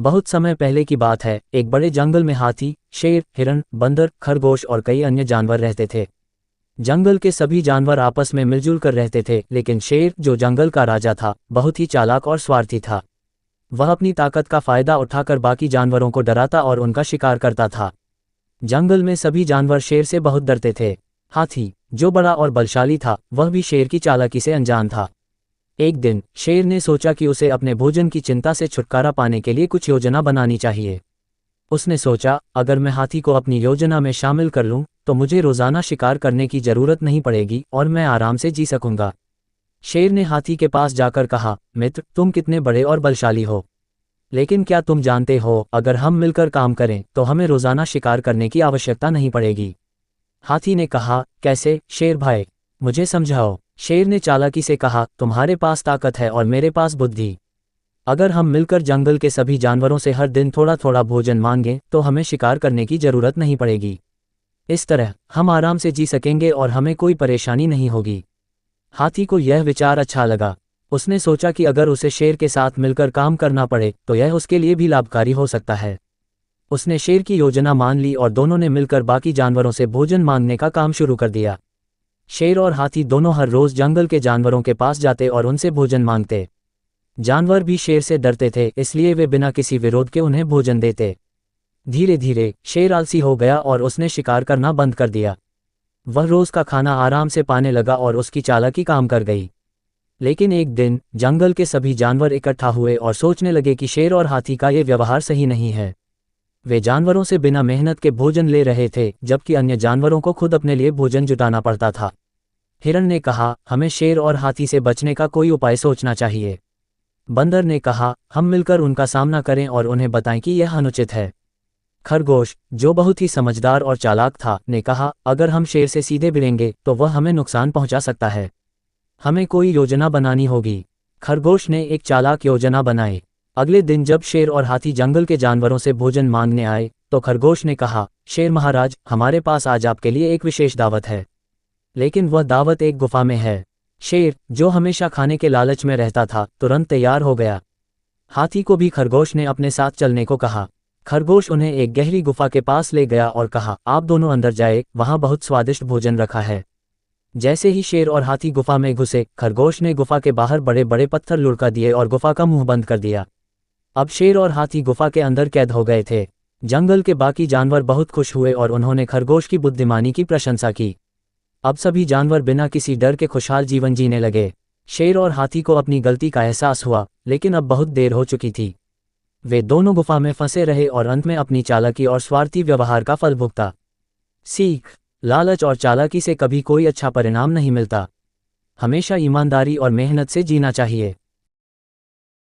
बहुत समय पहले की बात है, एक बड़े जंगल में हाथी, शेर, हिरण, बंदर, खरगोश और कई अन्य जानवर रहते थे। जंगल के सभी जानवर आपस में मिलजुल कर रहते थे, लेकिन शेर, जो जंगल का राजा था, बहुत ही चालाक और स्वार्थी था। वह अपनी ताकत का फायदा उठाकर बाकी जानवरों को डराता और उनका शिकार करता था। जंगल में सभी जानवर शेर से बहुत डरते थे। हाथी, जो बड़ा और बलशाली था, वह भी शेर की चालाकी से अनजान था। एक दिन शेर ने सोचा कि उसे अपने भोजन की चिंता से छुटकारा पाने के लिए कुछ योजना बनानी चाहिए। उसने सोचा, अगर मैं हाथी को अपनी योजना में शामिल कर लूं, तो मुझे रोजाना शिकार करने की जरूरत नहीं पड़ेगी और मैं आराम से जी सकूंगा। शेर ने हाथी के पास जाकर कहा, मित्र, तुम कितने बड़े और बलशाली हो, लेकिन क्या तुम जानते हो, अगर हम मिलकर काम करें तो हमें रोजाना शिकार करने की आवश्यकता नहीं पड़ेगी। हाथी ने कहा, कैसे शेर भाई, मुझे समझाओ। शेर ने चालाकी से कहा, तुम्हारे पास ताकत है और मेरे पास बुद्धि। अगर हम मिलकर जंगल के सभी जानवरों से हर दिन थोड़ा थोड़ा भोजन मांगें तो हमें शिकार करने की जरूरत नहीं पड़ेगी। इस तरह हम आराम से जी सकेंगे और हमें कोई परेशानी नहीं होगी। हाथी को यह विचार अच्छा लगा। उसने सोचा कि अगर उसे शेर के साथ मिलकर काम करना पड़े तो यह उसके लिए भी लाभकारी हो सकता है। उसने शेर की योजना मान ली और दोनों ने मिलकर बाकी जानवरों से भोजन मांगने का काम शुरू कर दिया। शेर और हाथी दोनों हर रोज जंगल के जानवरों के पास जाते और उनसे भोजन मांगते। जानवर भी शेर से डरते थे, इसलिए वे बिना किसी विरोध के उन्हें भोजन देते। धीरे धीरे शेर आलसी हो गया और उसने शिकार करना बंद कर दिया। वह रोज का खाना आराम से पाने लगा और उसकी चालाकी काम कर गई। लेकिन एक दिन जंगल के सभी जानवर इकट्ठा हुए और सोचने लगे कि शेर और हाथी का ये व्यवहार सही नहीं है। वे जानवरों से बिना मेहनत के भोजन ले रहे थे, जबकि अन्य जानवरों को खुद अपने लिए भोजन जुटाना पड़ता था। हिरण ने कहा, हमें शेर और हाथी से बचने का कोई उपाय सोचना चाहिए। बंदर ने कहा, हम मिलकर उनका सामना करें और उन्हें बताएं कि यह अनुचित है। खरगोश, जो बहुत ही समझदार और चालाक था, ने कहा, अगर हम शेर से सीधे भिड़ेंगे तो वह हमें नुकसान पहुंचा सकता है। हमें कोई योजना बनानी होगी। खरगोश ने एक चालाक योजना बनाई। अगले दिन जब शेर और हाथी जंगल के जानवरों से भोजन मांगने आए तो खरगोश ने कहा, शेर महाराज, हमारे पास आज आपके लिए एक विशेष दावत है, लेकिन वह दावत एक गुफा में है। शेर, जो हमेशा खाने के लालच में रहता था, तुरंत तैयार हो गया। हाथी को भी खरगोश ने अपने साथ चलने को कहा। खरगोश उन्हें एक गहरी गुफा के पास ले गया और कहा, आप दोनों अंदर जाए, वहां बहुत स्वादिष्ट भोजन रखा है। जैसे ही शेर और हाथी गुफा में घुसे, खरगोश ने गुफा के बाहर बड़े बड़े पत्थर लुढ़का दिए और गुफा का मुंह बंद कर दिया। अब शेर और हाथी गुफा के अंदर कैद हो गए थे। जंगल के बाकी जानवर बहुत खुश हुए और उन्होंने खरगोश की बुद्धिमानी की प्रशंसा की। अब सभी जानवर बिना किसी डर के खुशहाल जीवन जीने लगे। शेर और हाथी को अपनी गलती का एहसास हुआ, लेकिन अब बहुत देर हो चुकी थी। वे दोनों गुफा में फंसे रहे और अंत में अपनी चालाकी और स्वार्थी व्यवहार का फल भुगता। सीख, लालच और चालाकी से कभी कोई अच्छा परिणाम नहीं मिलता। हमेशा ईमानदारी और मेहनत से जीना चाहिए।